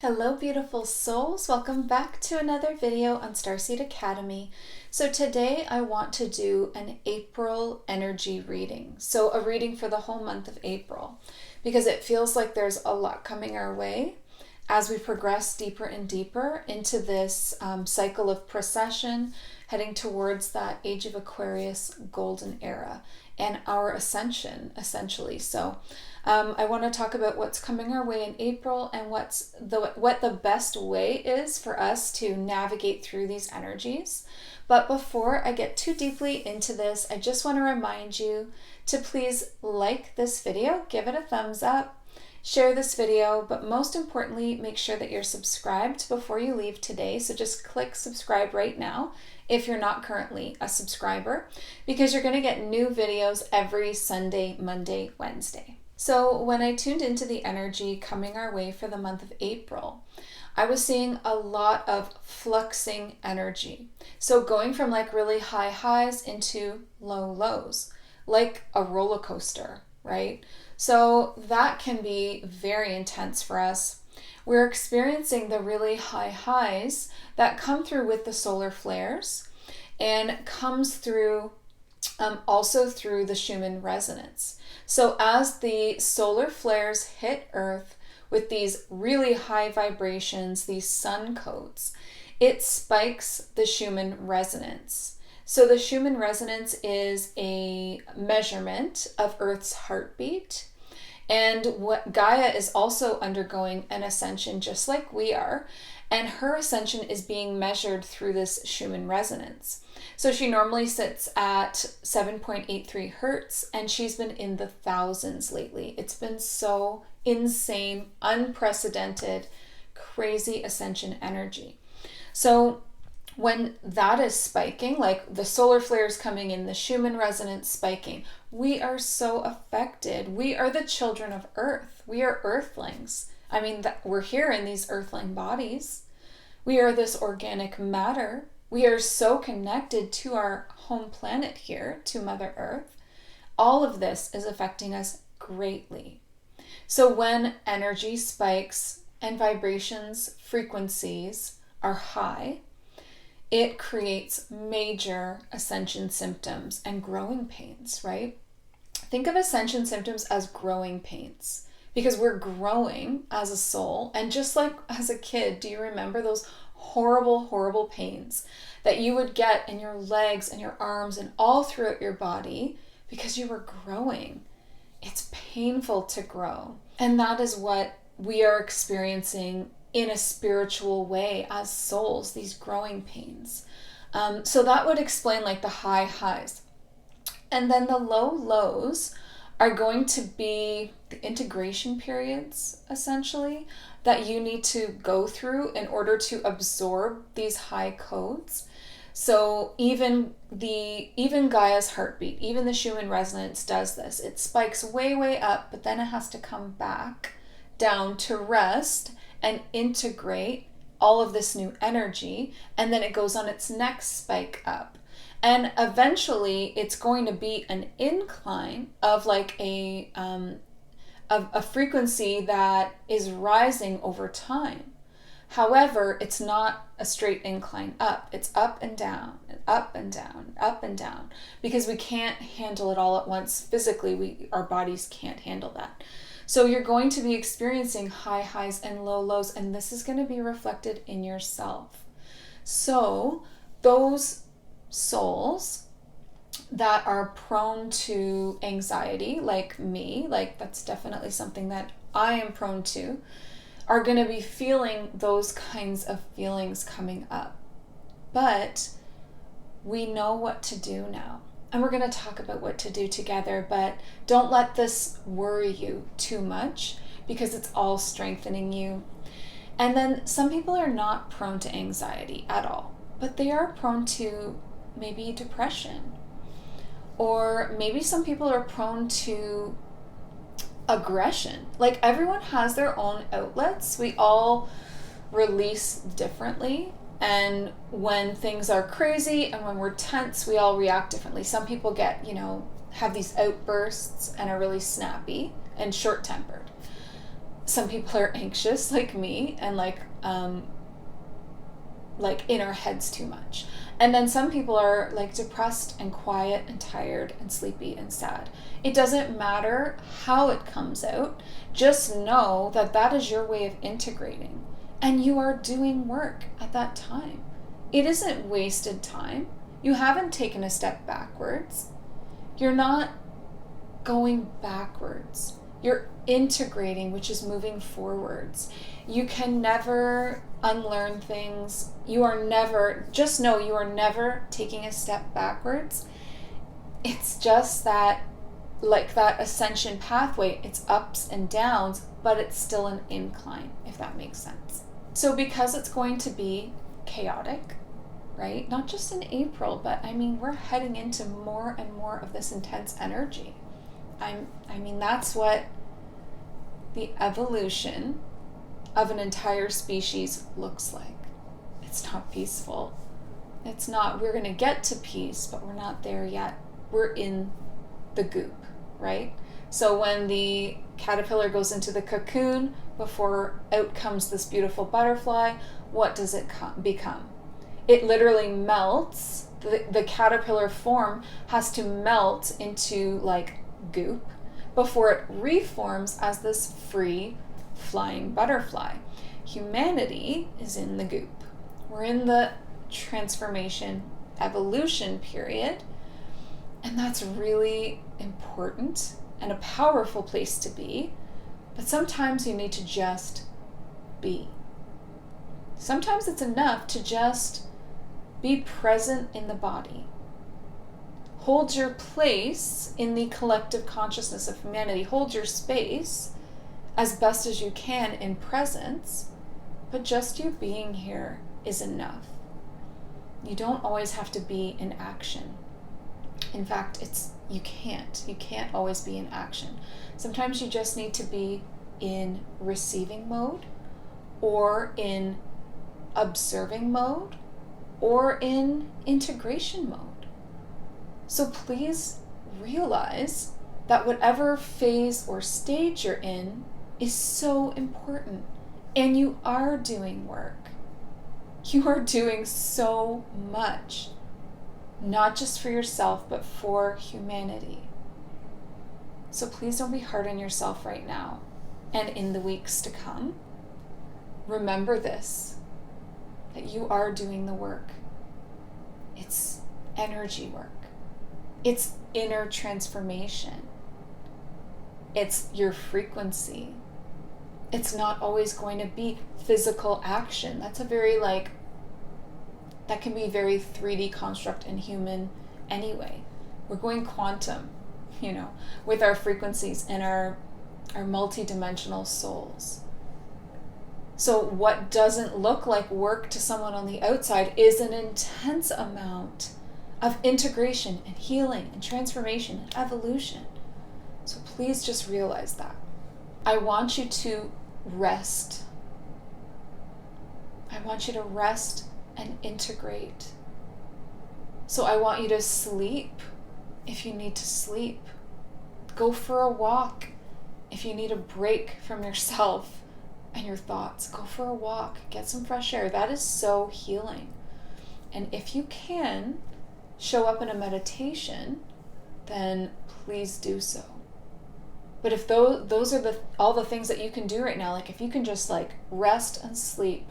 Hello beautiful souls, welcome back to another video on Starseed Academy. So today I want to do an April energy reading. So a reading for the whole month of April, because it feels like there's a lot coming our way as we progress deeper and deeper into this cycle of precession, heading towards that Age of Aquarius golden era and our ascension, essentially. So I want to talk about what's coming our way in April and what the best way is for us to navigate through these energies. But before I get too deeply into this, I just want to remind you to please like this video, give it a thumbs up, share this video, but most importantly, make sure that you're subscribed before you leave today. So just click subscribe right now if you're not currently a subscriber, because you're going to get new videos every Sunday, Monday, Wednesday. So when I tuned into the energy coming our way for the month of April, I was seeing a lot of fluxing energy. So going from like really high highs into low lows, like a roller coaster, right? So that can be very intense for us. We're experiencing the really high highs that come through with the solar flares and comes through also through the Schumann resonance. So as the solar flares hit Earth with these really high vibrations, these sun codes, it spikes the Schumann resonance. So the Schumann resonance is a measurement of Earth's heartbeat. And what Gaia is also undergoing an ascension just like we are. And her ascension is being measured through this Schumann resonance. So she normally sits at 7.83 hertz, and she's been in the thousands lately. It's been so insane, unprecedented, crazy ascension energy. So when that is spiking, like the solar flares coming in, the Schumann resonance spiking, we are so affected. We are the children of Earth. We are earthlings. I mean, we're here in these earthling bodies. We are this organic matter. We are so connected to our home planet here, to Mother Earth. All of this is affecting us greatly. So when energy spikes and vibrations, frequencies are high, it creates major ascension symptoms and growing pains, right? Think of ascension symptoms as growing pains, because we're growing as a soul. And just like as a kid, do you remember those horrible, horrible pains that you would get in your legs and your arms and all throughout your body because you were growing? It's painful to grow. And that is what we are experiencing in a spiritual way as souls, these growing pains. So that would explain like the high highs. And then the low lows are going to be the integration periods, essentially, that you need to go through in order to absorb these high codes. So even Gaia's heartbeat, even the Schumann resonance does this. It spikes way, way up, but then it has to come back down to rest and integrate all of this new energy, and then it goes on its next spike up. And eventually it's going to be an incline of like a frequency that is rising over time. However, it's not a straight incline up. It's up and down, and up and down, up and down, because we can't handle it all at once. Physically, our bodies can't handle that. So you're going to be experiencing high highs and low lows, and this is going to be reflected in yourself. So those souls that are prone to anxiety, like me, like that's definitely something that I am prone to, are going to be feeling those kinds of feelings coming up. But we know what to do now. And we're going to talk about what to do together, but don't let this worry you too much, because it's all strengthening you. And then some people are not prone to anxiety at all, but they are prone to maybe depression. Or maybe some people are prone to aggression. Like everyone has their own outlets. We all release differently. And when things are crazy and when we're tense, we all react differently. Some people get, have these outbursts and are really snappy and short-tempered. some people are anxious like me and like in our heads too much. And then some people are like depressed and quiet and tired and sleepy and sad. It doesn't matter how it comes out. Just know that that is your way of integrating. And you are doing work at that time. It isn't wasted time. You haven't taken a step backwards. You're not going backwards. You're integrating, which is moving forwards. You can never unlearn things. Just know you are never taking a step backwards. It's just that, like that ascension pathway, it's ups and downs, but it's still an incline, if that makes sense. So because it's going to be chaotic, right? Not just in April, but I mean, we're heading into more and more of this intense energy. That's what the evolution of an entire species looks like. It's not peaceful. It's not, we're going to get to peace, but we're not there yet. We're in the goop, right? So when the caterpillar goes into the cocoon, before out comes this beautiful butterfly, what does it become? It literally melts. The caterpillar form has to melt into like goop before it reforms as this free flying butterfly. Humanity is in the goop. We're in the transformation evolution period, and that's really important and a powerful place to be. But sometimes you need to just be. Sometimes it's enough to just be present in the body. Hold your place in the collective consciousness of humanity. Hold your space as best as you can in presence, but just you being here is enough. You don't always have to be in action. In fact, you can't always be in action. Sometimes you just need to be in receiving mode, or in observing mode, or in integration mode. So please realize that whatever phase or stage you're in is so important, and you are doing work. You are doing so much, not just for yourself, but for humanity. So please don't be hard on yourself right now and in the weeks to come. Remember this, that you are doing the work. It's energy work. It's inner transformation. It's your frequency. It's not always going to be physical action. That's that can be very 3D construct and human anyway. We're going quantum, with our frequencies and our multi-dimensional souls. So what doesn't look like work to someone on the outside is an intense amount of integration and healing and transformation and evolution. So please just realize that. I want you to rest. I want you to rest and integrate. So I want you to sleep if you need to sleep. Go for a walk if you need a break from yourself and your thoughts. Go for a walk. Get some fresh air. That is so healing. And if you can show up in a meditation, then please do so. But if those are all the things that you can do right now, like if you can just rest and sleep,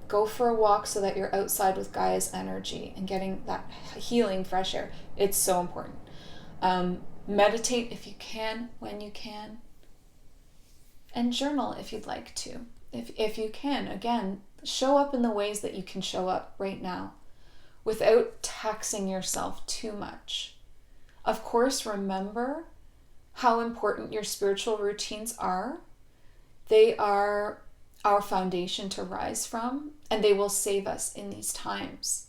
go for a walk so that you're outside with Gaia's energy and getting that healing fresh air. It's so important. Meditate if you can, when you can. And journal if you'd like to. If you can, again, show up in the ways that you can show up right now without taxing yourself too much. Of course, remember how important your spiritual routines are. They are our foundation to rise from, and they will save us in these times.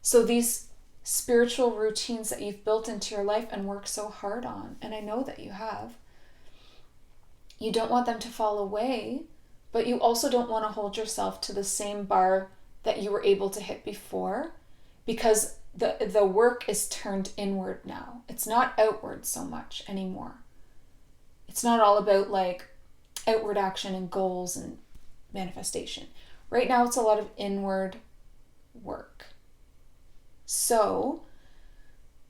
So these spiritual routines that you've built into your life and worked so hard on, and I know that you have, you don't want them to fall away, but you also don't want to hold yourself to the same bar that you were able to hit before, because the work is turned inward now. It's not outward so much anymore. It's not all about outward action and goals and manifestation. Right now, it's a lot of inward work. So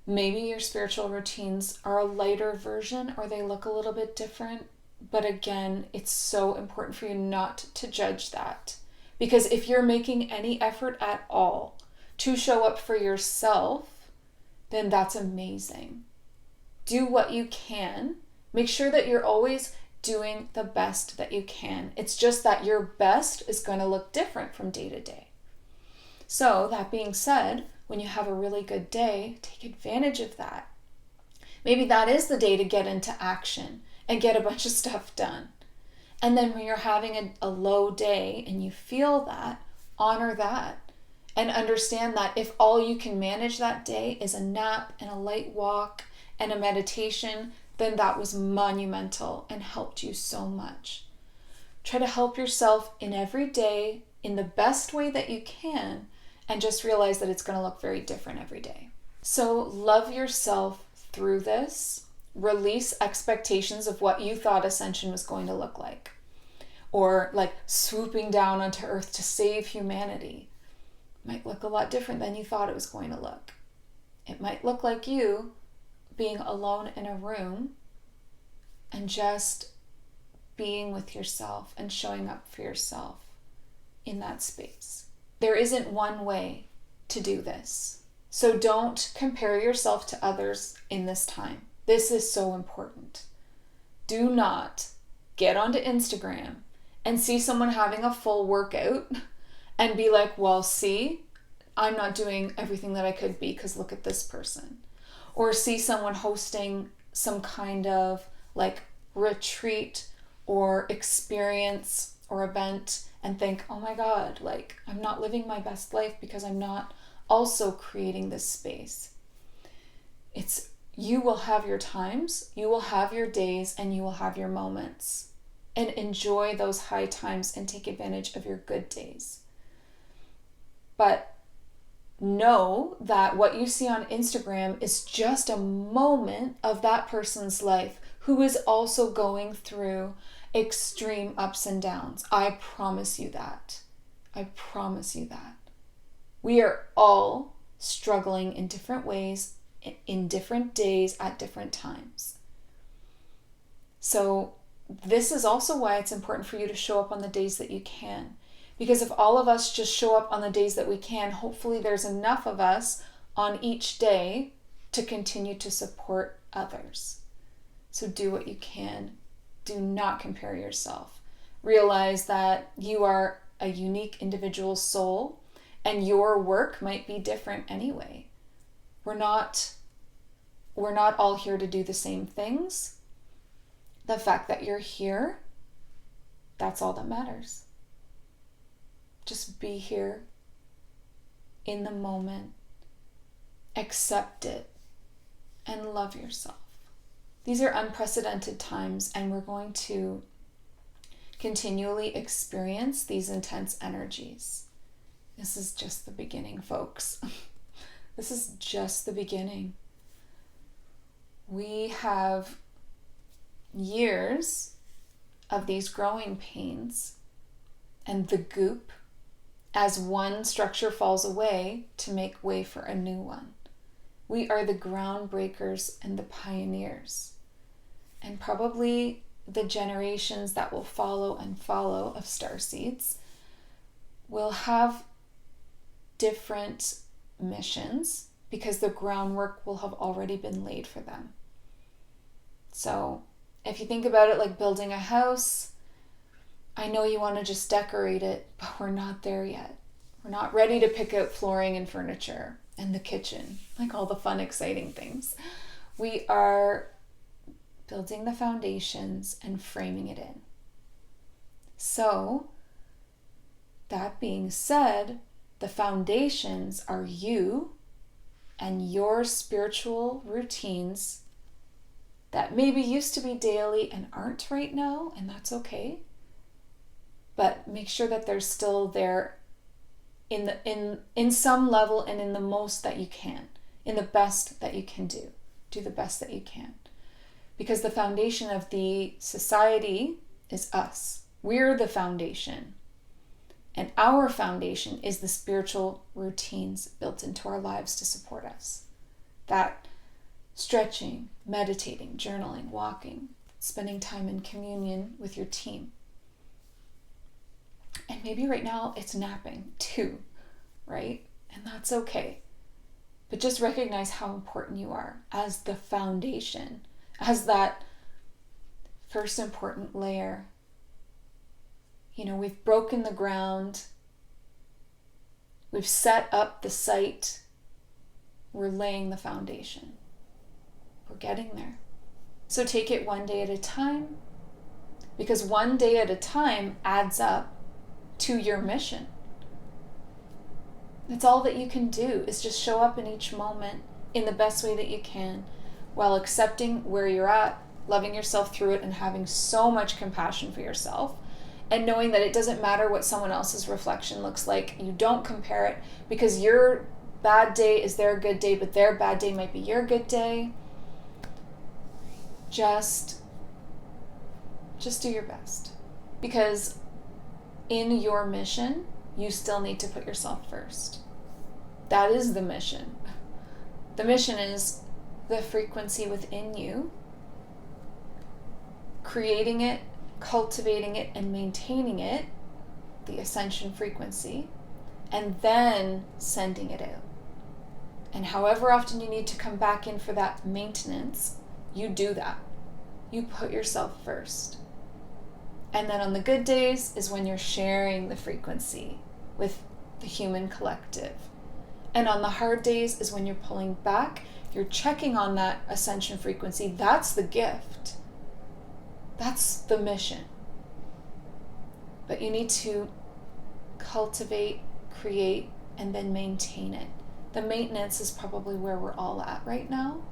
maybe your spiritual routines are a lighter version or they look a little bit different. But again, it's so important for you not to judge that. Because if you're making any effort at all to show up for yourself, then that's amazing. Do what you can. Make sure that you're always doing the best that you can. It's just that your best is going to look different from day to day. So that being said, when you have a really good day, take advantage of that. Maybe that is the day to get into action and get a bunch of stuff done. And then when you're having a low day and you feel that, honor that. And understand that if all you can manage that day is a nap and a light walk and a meditation, then that was monumental and helped you so much. Try to help yourself in every day in the best way that you can, and just realize that it's going to look very different every day. So love yourself through this. Release expectations of what you thought ascension was going to look like, or like swooping down onto earth to save humanity. Might look a lot different than you thought it was going to look. It might look like you being alone in a room and just being with yourself and showing up for yourself in that space. There isn't one way to do this. So don't compare yourself to others in this time. This is so important. Do not get onto Instagram and see someone having a full workout and be like, well, see, I'm not doing everything that I could be because look at this person. Or see someone hosting some kind of like retreat or experience or event and think, oh my God, like I'm not living my best life because I'm not also creating this space. You will have your times, you will have your days, and you will have your moments. And enjoy those high times and take advantage of your good days. But know that what you see on Instagram is just a moment of that person's life who is also going through extreme ups and downs. I promise you that. I promise you that. We are all struggling in different ways, in different days, at different times. So this is also why it's important for you to show up on the days that you can. Because if all of us just show up on the days that we can, hopefully there's enough of us on each day to continue to support others. So do what you can. Do not compare yourself. Realize that you are a unique individual soul and your work might be different anyway. We're not all here to do the same things. The fact that you're here, that's all that matters. Just be here in the moment, accept it, and love yourself. These are unprecedented times, and we're going to continually experience these intense energies. This is just the beginning, folks. This is just the beginning. We have years of these growing pains and the goop as one structure falls away to make way for a new one. We are the groundbreakers and the pioneers. And probably the generations that will follow of Starseeds will have different missions because the groundwork will have already been laid for them. So if you think about it like building a house, I know you want to just decorate it, but we're not there yet. We're not ready to pick out flooring and furniture and the kitchen, like all the fun, exciting things. We are building the foundations and framing it in. So, that being said, the foundations are you and your spiritual routines that maybe used to be daily and aren't right now, and that's okay. But make sure that they're still there in some level and in the most that you can, in the best that you can do. Do the best that you can. Because the foundation of the society is us. We're the foundation. And our foundation is the spiritual routines built into our lives to support us. That stretching, meditating, journaling, walking, spending time in communion with your team. And maybe right now it's napping too, right? And that's okay. But just recognize how important you are as the foundation, as that first important layer. You know, we've broken the ground. We've set up the site. We're laying the foundation. We're getting there. So take it one day at a time, because one day at a time adds up to your mission. That's all that you can do, is just show up in each moment in the best way that you can, while accepting where you're at, loving yourself through it, and having so much compassion for yourself, and knowing that it doesn't matter what someone else's reflection looks like. You don't compare it, because your bad day is their good day, but their bad day might be your good day. Just do your best, because in your mission, you still need to put yourself first. That is the mission. The mission is the frequency within you, creating it, cultivating it, and maintaining it, the ascension frequency, and then sending it out. And however often you need to come back in for that maintenance, you do that. You put yourself first. And then on the good days is when you're sharing the frequency with the human collective. And on the hard days is when you're pulling back, you're checking on that ascension frequency. That's the gift. That's the mission. But you need to cultivate, create, and then maintain it. The maintenance is probably where we're all at right now.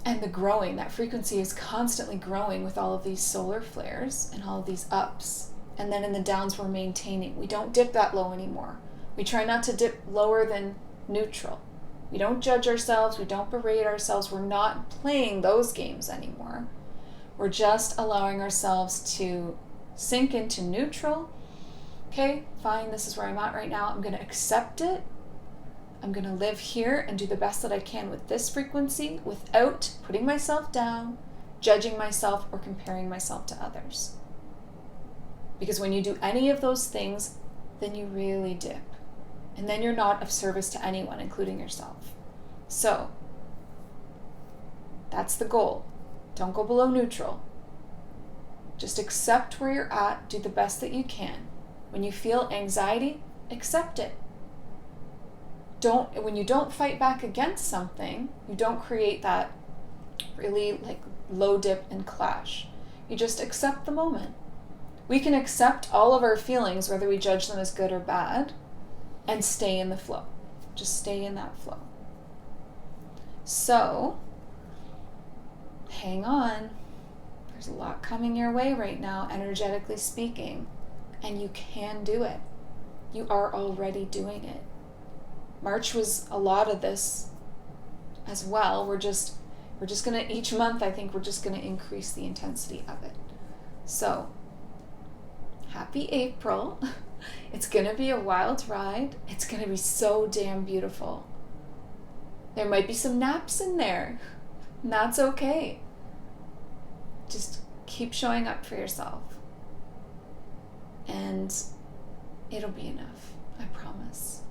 And the growing, that frequency is constantly growing with all of these solar flares and all of these ups. And then in the downs, we're maintaining. We don't dip that low anymore. We try not to dip lower than neutral. We don't judge ourselves. We don't berate ourselves. We're not playing those games anymore. We're just allowing ourselves to sink into neutral. Okay, fine, this is where I'm at right now. I'm going to accept it. I'm going to live here and do the best that I can with this frequency without putting myself down, judging myself, or comparing myself to others. Because when you do any of those things, then you really dip. And then you're not of service to anyone, including yourself. So, that's the goal. Don't go below neutral. Just accept where you're at, do the best that you can. When you feel anxiety, accept it. When you don't fight back against something, you don't create that really low dip and clash. You just accept the moment. We can accept all of our feelings, whether we judge them as good or bad, and stay in the flow. Just stay in that flow. So, hang on. There's a lot coming your way right now, energetically speaking, and you can do it. You are already doing it. March was a lot of this as well. We're just gonna, each month, I think we're just gonna increase the intensity of it. So, happy April. It's gonna be a wild ride. It's gonna be so damn beautiful. There might be some naps in there, and that's okay. Just keep showing up for yourself, and it'll be enough, I promise.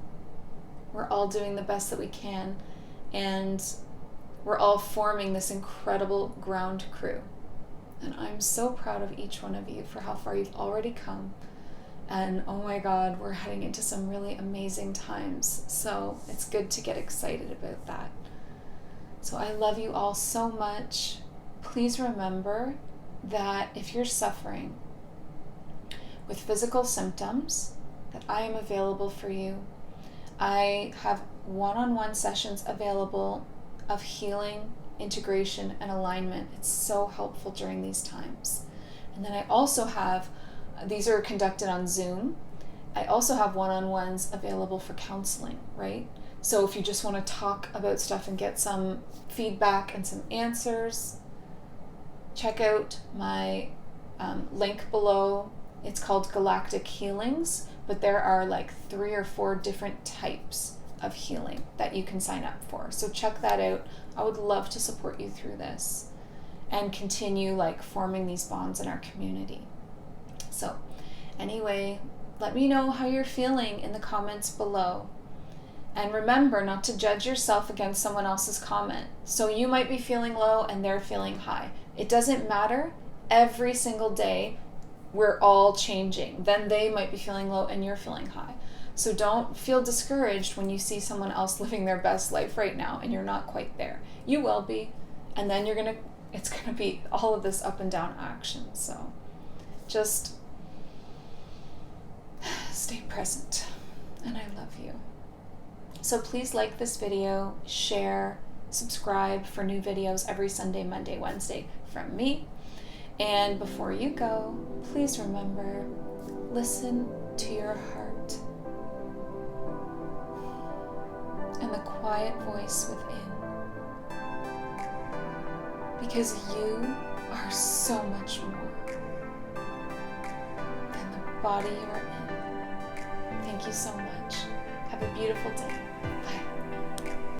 We're all doing the best that we can, and we're all forming this incredible ground crew. And I'm so proud of each one of you for how far you've already come. And oh my God, we're heading into some really amazing times. So it's good to get excited about that. So I love you all so much. Please remember that if you're suffering with physical symptoms, that I am available for you. I have one-on-one sessions available of healing, integration, and alignment. It's so helpful during these times. And then I also have, these are conducted on Zoom. I also have one-on-ones available for counseling, right? So if you just want to talk about stuff and get some feedback and some answers, check out my link below. It's called Galactic Healings, but there are like 3 or 4 different types of healing that you can sign up for. So check that out. I would love to support you through this and continue like forming these bonds in our community. So anyway, let me know how you're feeling in the comments below. And remember not to judge yourself against someone else's comment. So you might be feeling low and they're feeling high. It doesn't matter. Every single day, we're all changing. Then they might be feeling low and you're feeling high. So don't feel discouraged when you see someone else living their best life right now and you're not quite there. You will be. And then it's gonna be all of this up and down action. So just stay present. And I love you. So please like this video, share, subscribe for new videos every Sunday, Monday, Wednesday from me. And before you go, please remember, listen to your heart and the quiet voice within. Because you are so much more than the body you are in. Thank you so much. Have a beautiful day. Bye.